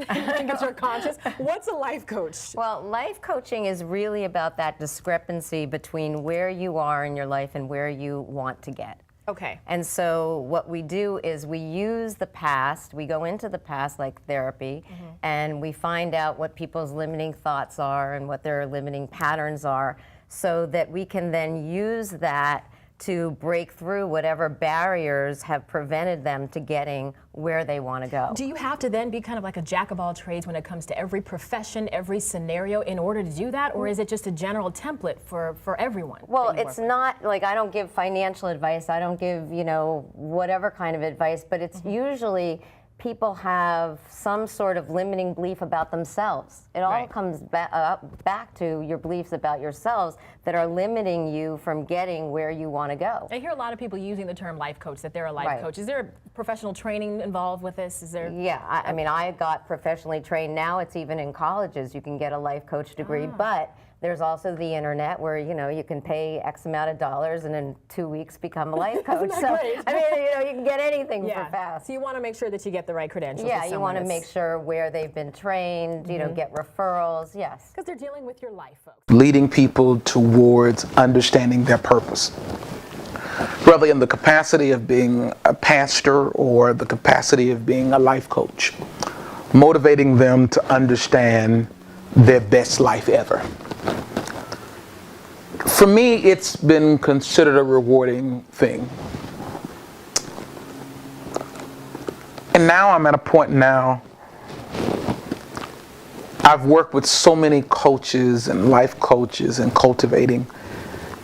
You think it's your conscience? What's a life coach? Well, life coaching is really about that discrepancy between where you are in your life and where you want to get. Okay. And so what we do is we use the past, we go into the past like therapy, and we find out what people's limiting thoughts are and what their limiting patterns are, so that we can then use that to break through whatever barriers have prevented them to getting where they want to go. Do you have to then be kind of like a jack of all trades when it comes to every profession, every scenario in order to do that? Or is it just a general template for everyone? Well, it's not like I don't give financial advice, I don't give, whatever kind of advice, but it's usually people have some sort of limiting belief about themselves. It all comes back to your beliefs about yourselves that are limiting you from getting where you want to go. I hear a lot of people using the term life coach, that they're a life coach. Is there professional training involved with this? Is there? Yeah, I mean, I got professionally trained. Now it's even in colleges you can get a life coach degree, but there's also the internet where, you can pay X amount of dollars and in 2 weeks become a life coach. Isn't that great? I mean, you can get anything for fast. So you want to make sure that you get the right credentials. Yeah, you want to make sure where they've been trained, get referrals, yes. Because they're dealing with your life, folks. Leading people towards understanding their purpose. Whether in the capacity of being a pastor or the capacity of being a life coach. Motivating them to understand their best life ever. For me, it's been considered a rewarding thing. And now I'm at a point now, I've worked with so many coaches and life coaches and cultivating,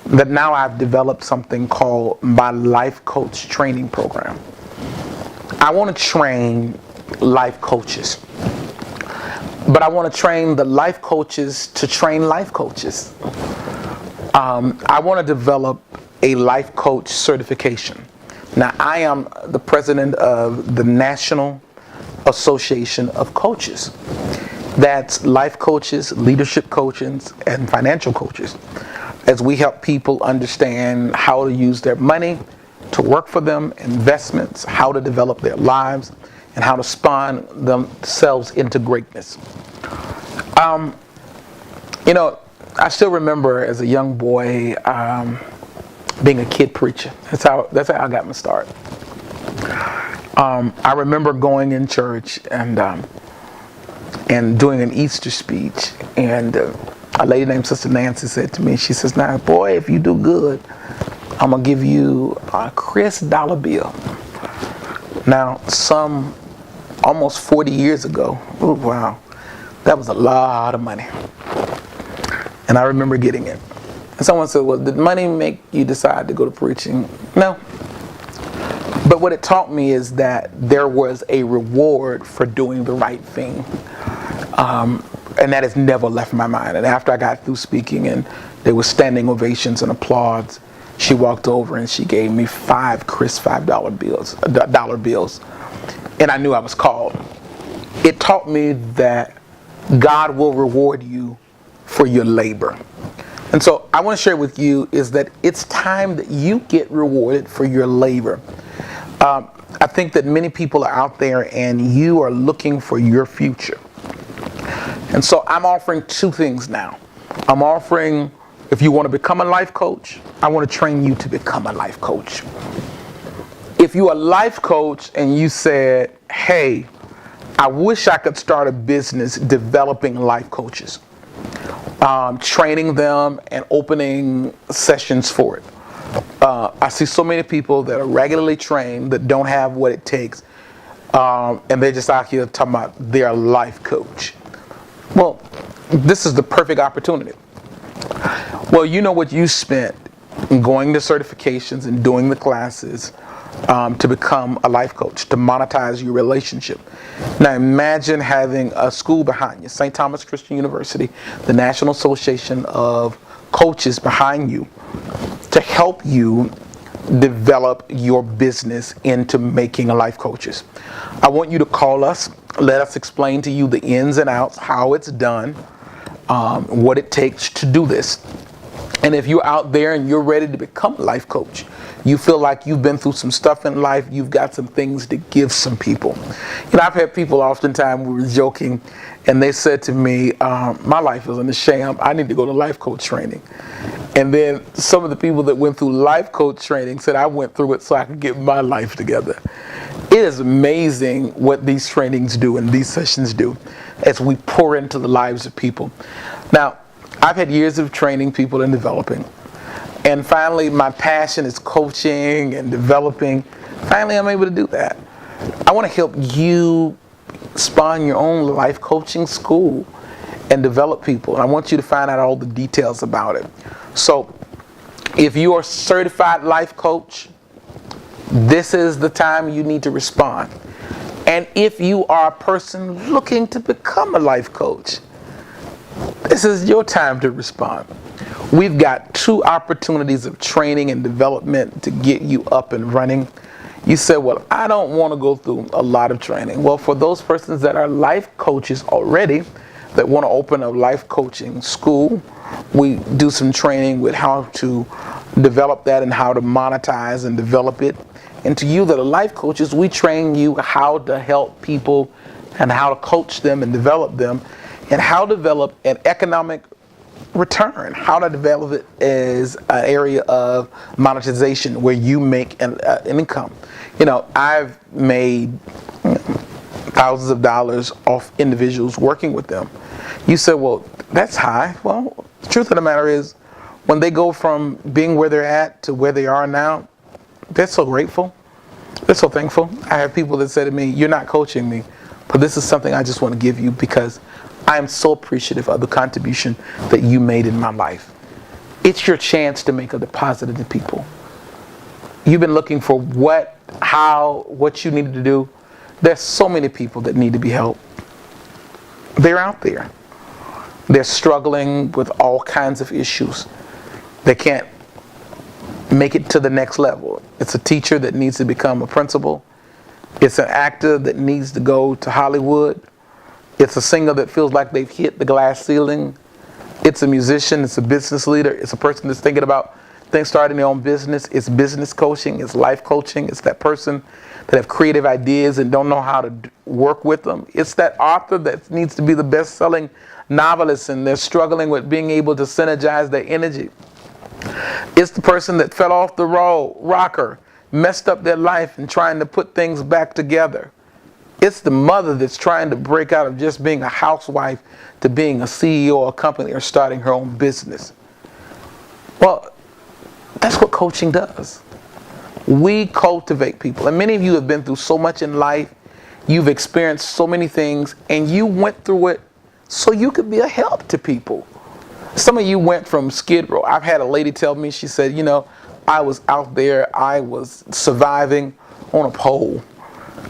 that now I've developed something called my life coach training program. I want to train life coaches, but I want to train the life coaches to train life coaches. I want to develop a life coach certification. Now, I am the president of the National Association of Coaches. That's life coaches, leadership coaches, and financial coaches, as we help people understand how to use their money to work for them, investments, how to develop their lives, and how to spawn themselves into greatness. I still remember as a young boy being a kid preacher. That's how I got my start. I remember going in church and doing an Easter speech, and a lady named Sister Nancy said to me, she says, "Now, boy, if you do good, I'm gonna give you a Chris dollar bill." Now, some almost 40 years ago, oh wow, that was a lot of money. And I remember getting it. And someone said, "Well, did money make you decide to go to preaching?" No. But what it taught me is that there was a reward for doing the right thing. And that has never left my mind. And after I got through speaking and there was standing ovations and applause, she walked over and she gave me 5 crisp dollar bills. And I knew I was called. It taught me that God will reward you for your labor. And so I want to share with you is that it's time that you get rewarded for your labor. I think that many people are out there and you are looking for your future. And so I'm offering 2 things now. I'm offering, if you want to become a life coach, I want to train you to become a life coach. If you're a life coach and you said, "Hey, I wish I could start a business developing life coaches," training them and opening sessions for it. I see so many people that are regularly trained that don't have what it takes, and they're just out here talking about they're a life coach. Well, this is the perfect opportunity. Well, you know what you spent in going to certifications and doing the classes to become a life coach, to monetize your relationship. Now imagine having a school behind you, St. Thomas Christian University, the National Association of Coaches behind you, to help you develop your business into making a life coaches. I want you to call us. Let us explain to you the ins and outs, how it's done, what it takes to do this. And if you're out there and you're ready to become a life coach, you feel like you've been through some stuff in life, you've got some things to give some people. You know, I've had people oftentimes, we were joking, and they said to me, my life is in a sham, I need to go to life coach training. And then some of the people that went through life coach training said, I went through it so I could get my life together. It is amazing what these trainings do and these sessions do as we pour into the lives of people. Now, I've had years of training people and developing. And finally, my passion is coaching and developing. Finally, I'm able to do that. I want to help you spawn your own life coaching school and develop people. And I want you to find out all the details about it. So, if you are a certified life coach, this is the time you need to respond. And if you are a person looking to become a life coach, this is your time to respond. We've got 2 opportunities of training and development to get you up and running. You said, well, I don't want to go through a lot of training. Well, for those persons that are life coaches already, that want to open a life coaching school, we do some training with how to develop that and how to monetize and develop it. And to you that are life coaches, we train you how to help people and how to coach them and develop them, and how to develop an economic return, how to develop it as an area of monetization where you make an income. You know, I've made thousands of dollars off individuals working with them. You said, well, that's high. Well, the truth of the matter is, when they go from being where they're at to where they are now, they're so grateful. They're so thankful. I have people that say to me, you're not coaching me, but this is something I just want to give you because I am so appreciative of the contribution that you made in my life. It's your chance to make a deposit into people. You've been looking for what you needed to do. There's so many people that need to be helped. They're out there. They're struggling with all kinds of issues. They can't make it to the next level. It's a teacher that needs to become a principal. It's an actor that needs to go to Hollywood. It's a singer that feels like they've hit the glass ceiling. It's a musician, it's a business leader, it's a person that's thinking about things starting their own business. It's business coaching, it's life coaching. It's that person that have creative ideas and don't know how to work with them. It's that author that needs to be the best-selling novelist and they're struggling with being able to synergize their energy. It's the person that fell off the rocker, messed up their life and trying to put things back together. It's the mother that's trying to break out of just being a housewife to being a CEO of a company or starting her own business. Well, that's what coaching does. We cultivate people. And many of you have been through so much in life. You've experienced so many things and you went through it so you could be a help to people. Some of you went from Skid Row. I've had a lady tell me, she said, you know, I was out there, I was surviving on a pole.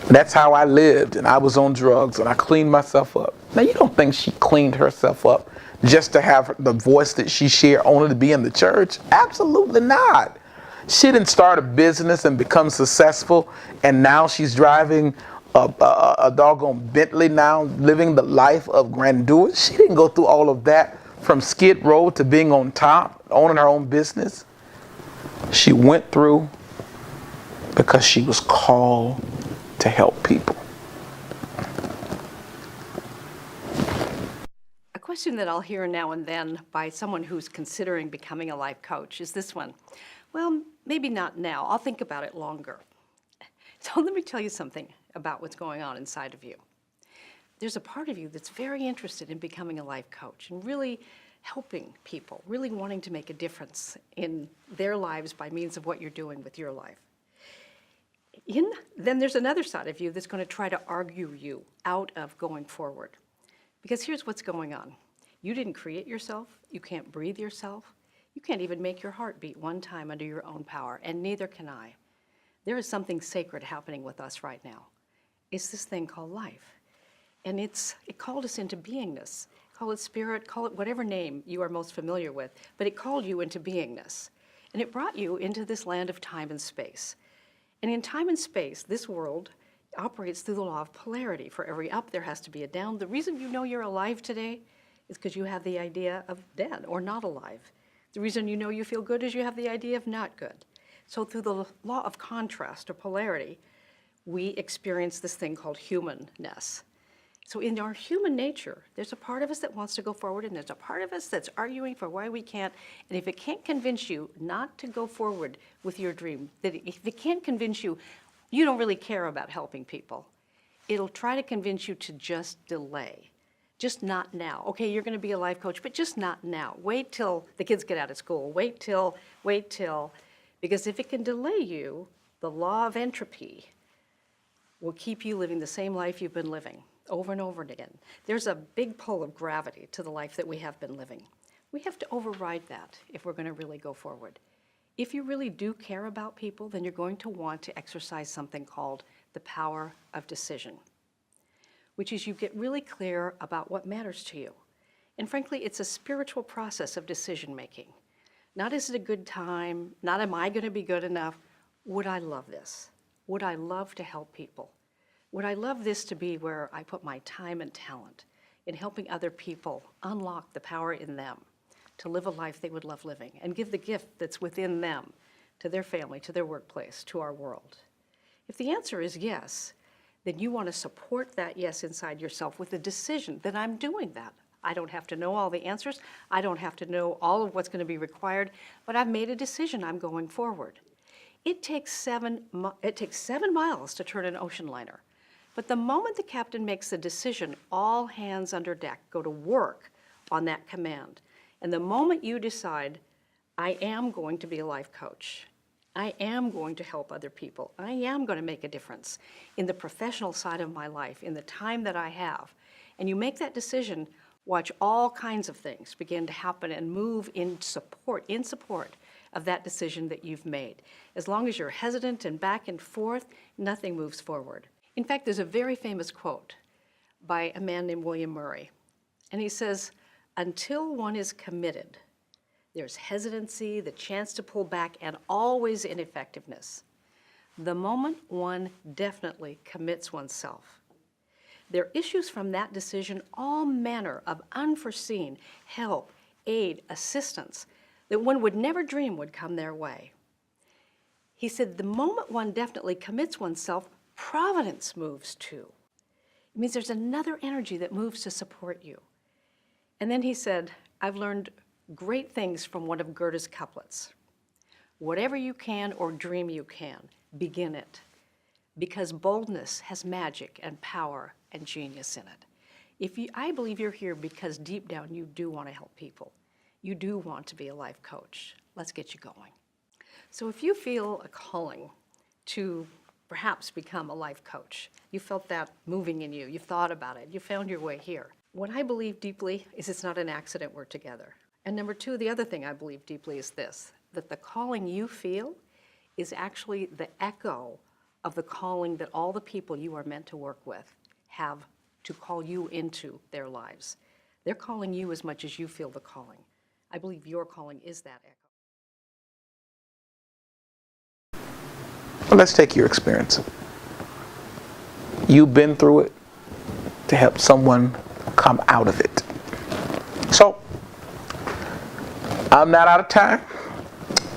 That's how I lived, and I was on drugs, and I cleaned myself up. Now, you don't think she cleaned herself up just to have the voice that she shared only to be in the church? Absolutely not. She didn't start a business and become successful, and now she's driving a doggone Bentley now, living the life of grandeur. She didn't go through all of that from Skid Row to being on top, owning her own business. She went through because she was called to help people. A question that I'll hear now and then by someone who's considering becoming a life coach is this one. Well, maybe not now. I'll think about it longer. So let me tell you something about what's going on inside of you. There's a part of you that's very interested in becoming a life coach and really helping people, really wanting to make a difference in their lives by means of what you're doing with your life. Then there's another side of you that's going to try to argue you out of going forward. Because here's what's going on. You didn't create yourself. You can't breathe yourself. You can't even make your heart beat one time under your own power, and neither can I. There is something sacred happening with us right now. It's this thing called life. And it called us into beingness. Call it spirit, call it whatever name you are most familiar with, but it called you into beingness. And it brought you into this land of time and space. And in time and space, this world operates through the law of polarity. For every up, there has to be a down. The reason you know you're alive today is because you have the idea of dead or not alive. The reason you know you feel good is you have the idea of not good. So through the law of contrast or polarity, we experience this thing called humanness. So in our human nature, there's a part of us that wants to go forward, and there's a part of us that's arguing for why we can't. And if it can't convince you not to go forward with your dream, that if it can't convince you you don't really care about helping people, it'll try to convince you to just delay. Just not now. Okay, you're going to be a life coach, but just not now. Wait till the kids get out of school. Wait till. Because if it can delay you, the law of entropy will keep you living the same life you've been living over and over again. There's a big pull of gravity to the life that we have been living. We have to override that if we're going to really go forward. If you really do care about people, then you're going to want to exercise something called the power of decision, which is you get really clear about what matters to you. And frankly, it's a spiritual process of decision making. Not is it a good time, not am I going to be good enough, would I love this? Would I love to help people? Would I love this to be where I put my time and talent in helping other people unlock the power in them to live a life they would love living and give the gift that's within them to their family, to their workplace, to our world? If the answer is yes, then you want to support that yes inside yourself with a decision that I'm doing that. I don't have to know all the answers. I don't have to know all of what's going to be required, but I've made a decision. I'm going forward. It takes 7 miles to turn an ocean liner. But the moment the captain makes the decision, all hands under deck go to work on that command. And the moment you decide, I am going to be a life coach, I am going to help other people, I am going to make a difference in the professional side of my life, in the time that I have, and you make that decision, watch all kinds of things begin to happen and move in support of that decision that you've made. As long as you're hesitant and back and forth, nothing moves forward. In fact, there's a very famous quote by a man named William Murray, and he says, until one is committed, there's hesitancy, the chance to pull back, and always ineffectiveness. The moment one definitely commits oneself, there are issues from that decision, all manner of unforeseen help, aid, assistance that one would never dream would come their way. He said, the moment one definitely commits oneself, providence moves too. It means there's another energy that moves to support you. And then he said, I've learned great things from one of Goethe's couplets. Whatever you can or dream you can, begin it, because boldness has magic and power and genius in it. I believe you're here because deep down you do want to help people. You do want to be a life coach. Let's get you going. So if you feel a calling to perhaps become a life coach, you felt that moving in you, you've thought about it, you found your way here. What I believe deeply is it's not an accident we're together. And number two, the other thing I believe deeply is this, that the calling you feel is actually the echo of the calling that all the people you are meant to work with have to call you into their lives. They're calling you as much as you feel the calling. I believe your calling is that echo. Well, let's take your experience. You've been through it to help someone come out of it. So, I'm not out of time,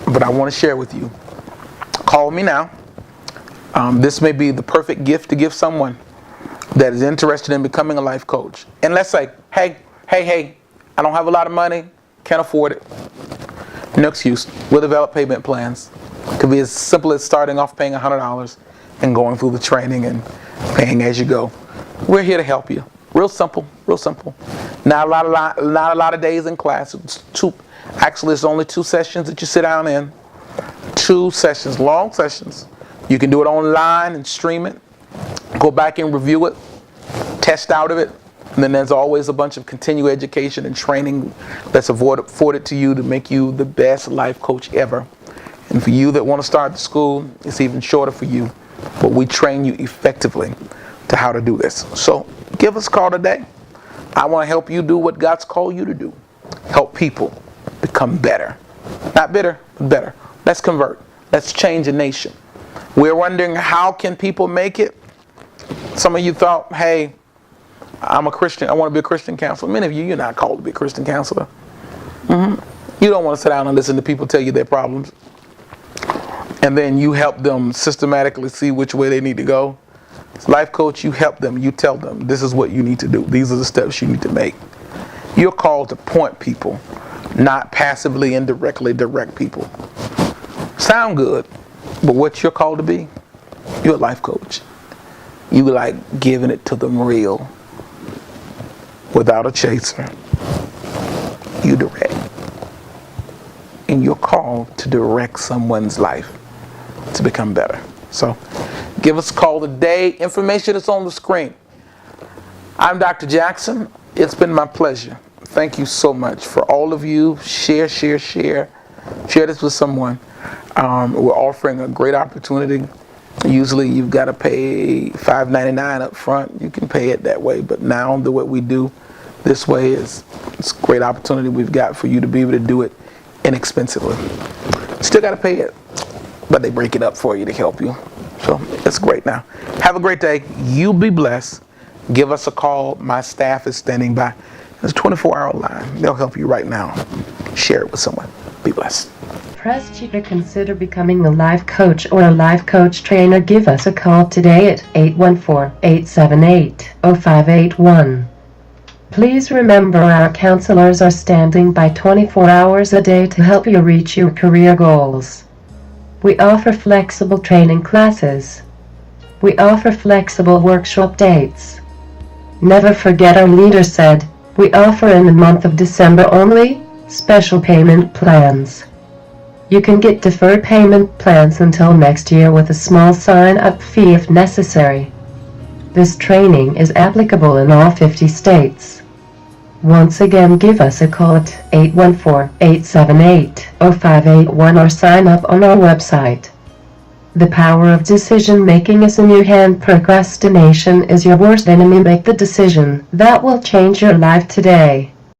but I want to share with you. Call me now. This may be the perfect gift to give someone that is interested in becoming a life coach. And let's say, hey, I don't have a lot of money, can't afford it. No excuse. We'll develop payment plans. It could be as simple as starting off paying $100 and going through the training and paying as you go. We're here to help you. Real simple, real simple. Not a lot of days in class. Actually, it's only 2 sessions that you sit down in. 2 sessions, long sessions. You can do it online and stream it. Go back and review it. Test out of it. And then there's always a bunch of continuing education and training that's afforded to you to make you the best life coach ever. And for you that want to start the school, it's even shorter for you. But we train you effectively to how to do this. So give us a call today. I want to help you do what God's called you to do. Help people become better. Not bitter, but better. Let's convert. Let's change a nation. We're wondering, how can people make it? Some of you thought, hey, I'm a Christian. I want to be a Christian counselor. Many of you, you're not called to be a Christian counselor. You don't want to sit down and listen to people tell you their problems. and then you help them systematically see which way they need to go. Life coach, you help them, you tell them, this is what you need to do. These are the steps you need to make. You're called to point people, not passively and directly direct people. Sound good, but what you're called to be, you're a life coach. You like giving it to them real, without a chaser. You direct. And you're called to direct someone's life to become better. So give us a call today. Information is on the screen. I'm Dr. Jackson. It's been my pleasure. Thank you so much for all of you. Share this with someone. We're offering a great opportunity. Usually you've got to pay $5.99 up front. You can pay it that way, but now the way we do this way it's a great opportunity we've got for you to be able to do it inexpensively. Still got to pay it, but they break it up for you to help you. So it's great now. Have a great day. You be blessed. Give us a call. My staff is standing by. It's a 24-hour line. They'll help you right now. Share it with someone. Be blessed. Press 2 to consider becoming a life coach or a life coach trainer. Give us a call today at 814-878-0581. Please remember our counselors are standing by 24 hours a day to help you reach your career goals. We offer flexible training classes. We offer flexible workshop dates. Never forget our leader said, we offer in the month of December only, special payment plans. You can get deferred payment plans until next year with a small sign-up fee if necessary. This training is applicable in all 50 states. Once again, give us a call at 814-878-0581 or sign up on our website. The power of decision making is in your hand. Procrastination is your worst enemy. Make the decision that will change your life today.